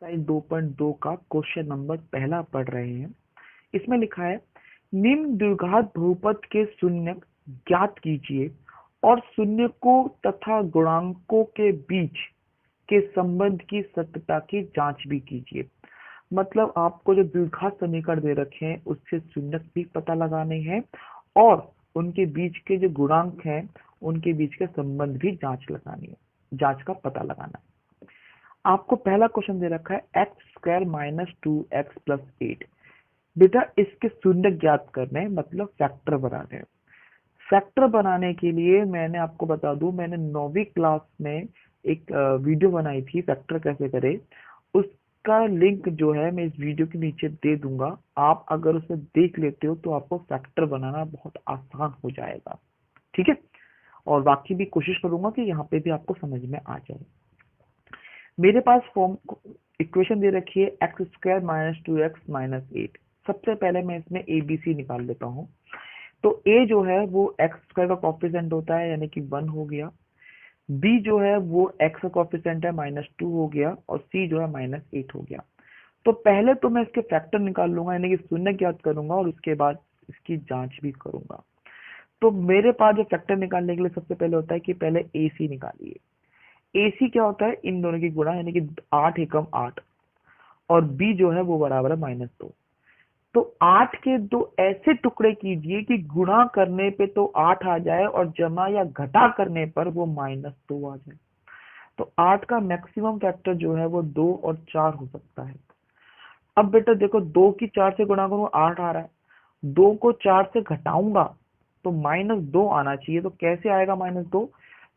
Exercise 2.2 का question number पहला पढ़ रहे हैं। इसमें लिखा है निम्न द्विघात बहुपद के शून्यक ज्ञात कीजिए और शून्यकों तथा गुणांकों के बीच के संबंध की सत्यता की जांच भी कीजिए। मतलब आपको जो द्विघात समीकरण दे रखे हैं उससे शून्यक भी पता लगाने हैं और उनके बीच के जो गुणांक हैं उनके बीच के संबंध भी जांच का पता लगाना है। आपको पहला क्वेश्चन दे रखा है एक्स स्क्वायर माइनस 2x+8। बेटा इसके शून्य ज्ञात करने हैं, मतलब फैक्टर बनाने हैं। फैक्टर बनाने के लिए मैंने आपको बता दूं, मैंने 9वीं क्लास में एक वीडियो बनाई थी फैक्टर कैसे करें। उसका लिंक जो है मैं इस वीडियो के नीचे दे दूंगा। आप अगर उसे देख लेते हो तो आपको फैक्टर बनाना बहुत आसान हो जाएगा। ठीक है, और बाकी भी कोशिश करूंगा कि यहाँ पे भी आपको समझ में आ जाए। मेरे पास फॉर्म इक्वेशन दे रखी है एक्स स्क्वायर माइनस 2x-8। सबसे पहले मैं इसमें ए बी सी निकाल लेता हूँ। तो ए जो है वो एक्स स्क्वायर का कॉफिशिएंट होता है यानी कि 1 हो गया। बी जो है वो एक्स का कॉफिशिएंट है -2 हो गया और सी जो है -8 हो गया। तो पहले तो मैं इसके फैक्टर निकाल लूंगा यानी कि शून्य ज्ञात करूंगा और उसके बाद इसकी जांच भी करूंगा। तो मेरे पास जो फैक्टर निकालने के लिए सबसे पहले होता है कि पहले ए सी निकालिए। AC क्या होता है, इन दोनों की गुणा यानी कि 8 एकम 8 और B जो है वो बराबर है -2। तो 8 के दो ऐसे टुकड़े कीजिए कि गुणा करने पे तो 8 आ जाए और जमा या घटा करने पर वो -2 आ जाए। तो 8 का मैक्सिमम फैक्टर जो है वो 2 और 4 हो सकता है। अब बेटा देखो 2 की 4 से गुणा करूँ 8 आ रहा है, 2 को 4 से घटाऊंगा तो -2 आना चाहिए। तो कैसे आएगा -2?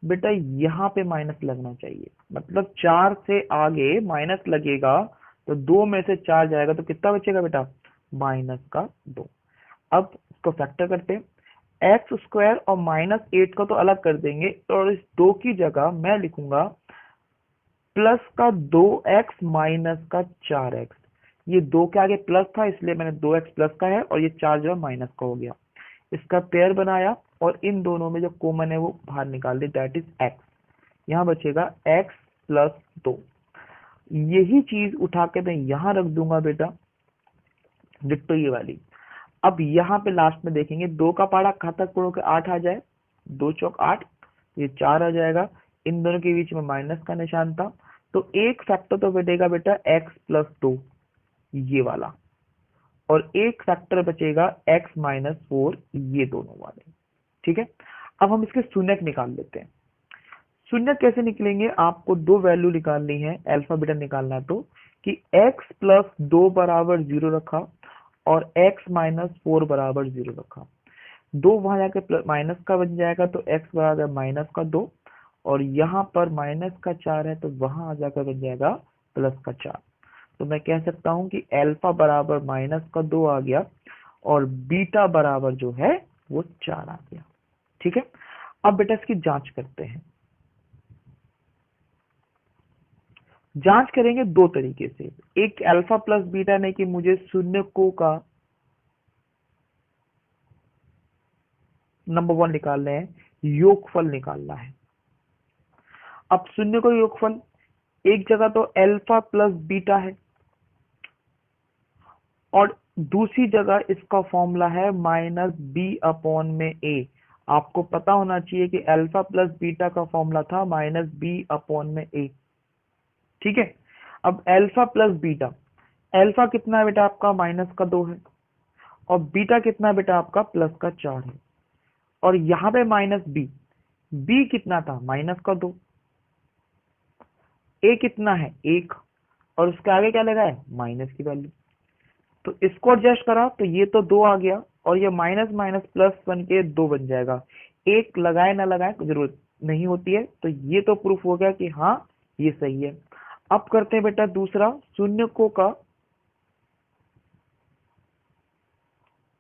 बेटा यहाँ पे माइनस लगना चाहिए, मतलब 4 से आगे माइनस लगेगा तो 2 में से 4 जाएगा तो कितना बचेगा बेटा, -2। अब इसको फैक्टर करते हैं। एक्स स्क्वायर और -8 को तो अलग कर देंगे और इस 2 की जगह मैं लिखूंगा प्लस का 2x माइनस का 4x। ये 2 के आगे प्लस था इसलिए मैंने 2x प्लस का है और ये 4 जो है माइनस का हो गया। इसका पेयर बनाया और इन दोनों में जो कॉमन है वो बाहर निकाल दी, दैट इज x। यहाँ बचेगा x प्लस 2। यही चीज उठा के मैं यहाँ रख दूंगा बेटा, डिट्टो ये वाली। अब यहाँ पे लास्ट में देखेंगे 2 का पारा घातक गुणों के 8 आ जाए, 2 चौक 8, ये 4 आ जाएगा। इन दोनों के बीच में माइनस का निशान था तो एक फैक्टर तो बैठेगा बेटा x प्लस 2 ये वाला, और एक फैक्टर बचेगा x माइनस 4 ये दोनों वाले। ठीक है, अब हम इसके शून्यक निकाल लेते हैं। शून्यक कैसे निकलेंगे, आपको दो वैल्यू निकालनी है, अल्फा बीटा निकालना है तो कि x प्लस 2 बराबर 0 रखा और x माइनस 4 बराबर 0 रखा। 2 वहां जाके माइनस का बन जाएगा तो x बराबर माइनस का 2 और यहाँ पर माइनस का 4 है तो वहां आ जाकर बन जाएगा प्लस का 4। तो मैं कह सकता हूं कि अल्फा बराबर माइनस का 2 आ गया और बीटा बराबर जो है वो 4 आ गया। ठीक है, अब बेटा इसकी जांच करते हैं। जांच करेंगे दो तरीके से, एक अल्फा प्लस बीटा ने कि मुझे शून्यकों का नंबर 1 निकालना है, योगफल निकालना है। अब शून्य को योगफल एक जगह तो अल्फा प्लस बीटा है और दूसरी जगह इसका फॉर्मूला है -b/a। आपको पता होना चाहिए कि अल्फा प्लस बीटा का फॉर्मूला था -b/a। ठीक है, अब अल्फा प्लस बीटा, अल्फा कितना है बेटा आपका -2 है और बीटा कितना है बेटा आपका +4 है और यहाँ पे बी कितना था -2, ए कितना है 1 और उसके आगे क्या लगा है माइनस की वैल्यू। तो इसको एडजस्ट करा तो ये तो 2 आ गया और ये माइनस माइनस प्लस बन के 2 बन जाएगा। एक लगाए ना लगाए जरूरत नहीं होती है, तो ये तो प्रूफ हो गया कि हाँ ये सही है। अब करते हैं बेटा दूसरा, शून्यकों का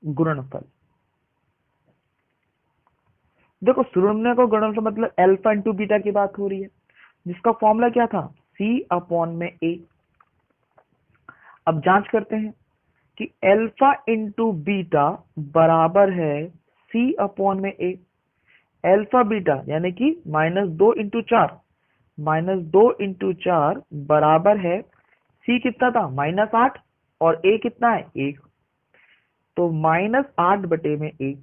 गुणनफल। देखो शून्य को गुणनफल मतलब अल्फा इंटू बीटा की बात हो रही है, जिसका फॉर्मूला क्या था C/A। अब जांच करते हैं कि अल्फा इंटू बीटा बराबर है C/A। अल्फा बीटा यानी कि -2 इंटू 4 बराबर है सी कितना था -8 और ए कितना है 1, तो -8/1,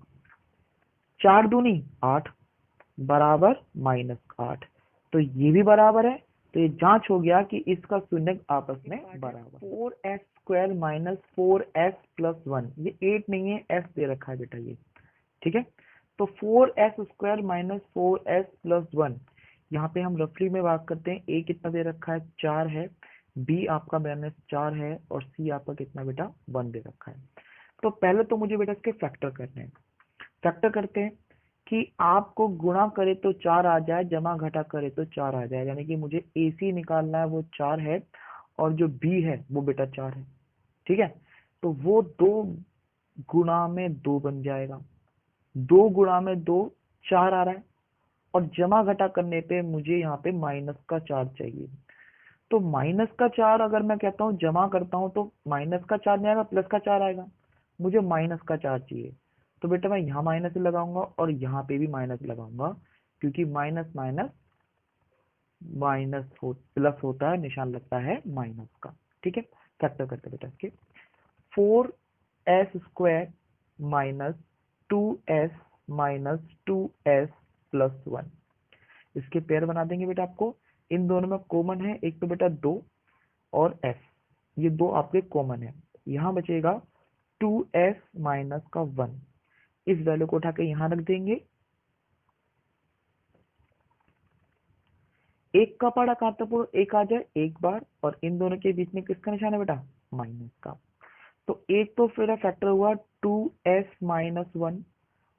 4 दूनी 8 बराबर -8, तो ये भी बराबर है। तो ये जांच हो गया कि इसका शून्य आपस में बराबर। 4s² - 4s+1, ये 8 नहीं है, s दे रखा है बेटा ये, ठीक है। तो 4s² - 4s+1, यहाँ पे हम रफली में बात करते हैं, a कितना दे रखा है 4 है, b आपका -4 है और c आपका कितना बेटा 1 दे रखा है। तो पहले तो मुझे बेटा इसके फैक्टर करने हैं। फैक्टर करते हैं कि आपको गुणा करे तो 4 आ जाए, जमा घटा करे तो 4 आ जाए, यानी कि मुझे AC निकालना है, वो 4 है और जो B है वो बेटा 4 है, ठीक है। तो वो 2 गुणा में 2 बन जाएगा, 2 गुणा में 2 4 आ रहा है, और जमा घटा करने पे मुझे यहाँ पे -4 चाहिए। तो -4 अगर मैं कहता हूँ जमा करता हूँ तो -4 नहीं आएगा, +4 आएगा, मुझे -4 चाहिए। तो बेटा मैं यहाँ माइनस लगाऊंगा और यहाँ पे भी माइनस लगाऊंगा, क्योंकि माइनस माइनस प्लस होता है, निशान लगता है माइनस का, ठीक है। फैक्टर करते बेटा इसके, 4s² - 2s - 2s+1, इसके पेयर बना देंगे बेटा आपको। इन दोनों में कॉमन है एक तो बेटा 2 और s, ये 2 आपके कॉमन है। यहाँ बचेगा 2s - का 1, इस वैल्यू को उठा के यहाँ रख देंगे। एक का पाड़ा कांतापुर एक आ जाए एक बार, और इन दोनों के बीच में किसका निशान है बेटा माइनस का। तो एक तो फिर फैक्टर हुआ 2s - 1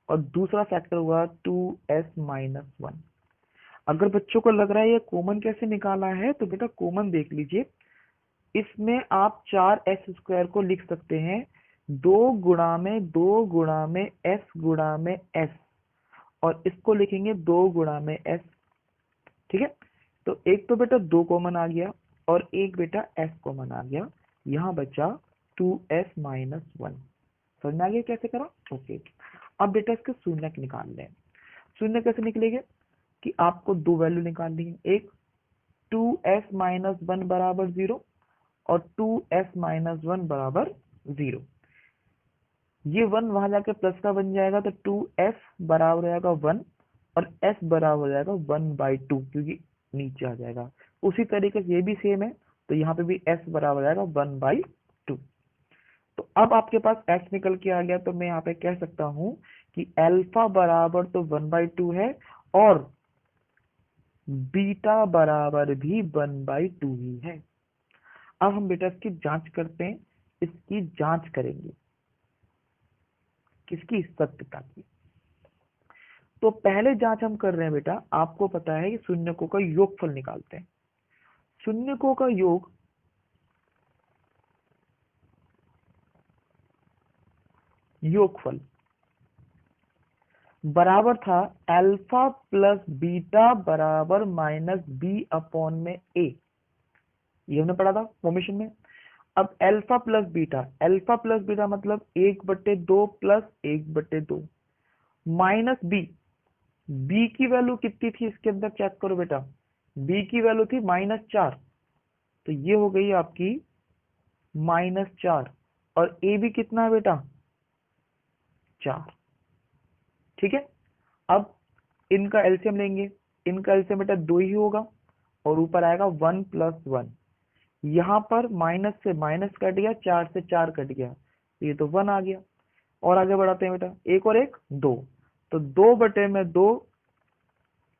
और दूसरा फैक्टर हुआ 2s - 1। अगर बच्चों को लग रहा है ये कॉमन कैसे निकाला है, तो बेटा कॉमन देख लीजिए, इसमें आप 4s² को लिख सकते हैं 2 गुणा में 2 गुणा में s गुणा में s, और इसको लिखेंगे 2 गुणा में s, ठीक है। तो एक तो बेटा 2 कॉमन आ गया और एक बेटा s कॉमन आ गया, यहाँ बचा 2s - 1। समझ में आ गया कैसे करा, ओके। अब बेटा इसके शून्यक निकाल लें। शून्य कैसे निकलेंगे कि आपको 2 वैल्यू निकालनी है, एक 2s - 1 बराबर 0 और 2s - 1 बराबर 0। ये 1 वहां जाके प्लस का बन जाएगा, तो 2s बराबर हो जाएगा 1 और s बराबर हो जाएगा 1/2, क्योंकि नीचे आ जाएगा। उसी तरीके से ये भी सेम है, तो यहाँ पे भी s बराबर हो जाएगा 1/2। तो अब आपके पास s निकल के आ गया, तो मैं यहाँ पे कह सकता हूँ कि अल्फा बराबर तो 1/2 है और बीटा बराबर भी 1/2 ही है। अब हम बेटा इसकी जांच करते हैं, इसकी जांच करेंगे किसकी, सत्यता की। तो पहले जांच हम कर रहे हैं बेटा, आपको पता है कि शून्यकों का योगफल निकालते हैं। शून्यकों का योगफल बराबर था अल्फा प्लस बीटा बराबर -b/a, ये हमने पढ़ा था फॉर्मेशन में। अब अल्फा प्लस बीटा मतलब 1/2 प्लस 1/2 माइनस बी की वैल्यू कितनी थी इसके अंदर, चेक करो बेटा, बी की वैल्यू थी -4, तो ये हो गई आपकी -4, और ए भी कितना है बेटा 4, ठीक है। अब इनका एलसीएम लेंगे, इनका एलसीएम बेटा 2 ही होगा और ऊपर आएगा 1 + 1, यहाँ पर माइनस से माइनस कट गया, 4 से 4 कट गया, तो ये तो 1 आ गया। और आगे बढ़ाते हैं बेटा, एक और एक 2, तो 2/2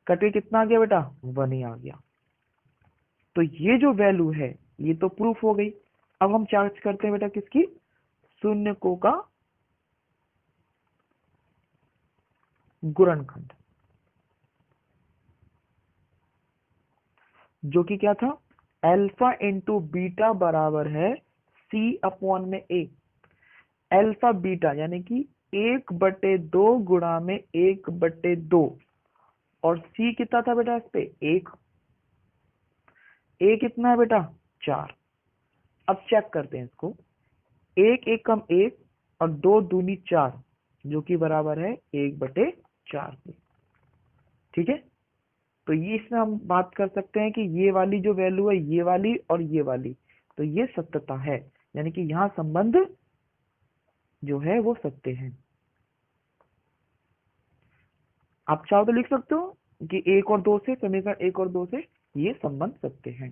कट के कितना आ गया बेटा 1 ही आ गया। तो ये जो वैल्यू है ये तो प्रूफ हो गई। अब हम जांच करते हैं बेटा किसकी, शून्यकों का गुणनखंड, जो कि क्या था अल्फा इंटू बीटा बराबर है C/A। अल्फा बीटा यानी कि 1/2 गुणा में 1/2, और C कितना था बेटा इस पे 1, A कितना है बेटा 4। अब चेक करते हैं इसको, 1 1 कम 1 और 2 दूनी 4, जो कि बराबर है 1/4 के, ठीक है। तो ये इसमें हम बात कर सकते हैं कि ये वाली जो वैल्यू है ये वाली और ये वाली, तो ये सत्यता है, यानी कि यहाँ संबंध जो है वो सत्य है। आप चाहो तो लिख सकते हो कि 1 और 2 से, समीकरण 1 और 2 से ये संबंध सत्य है।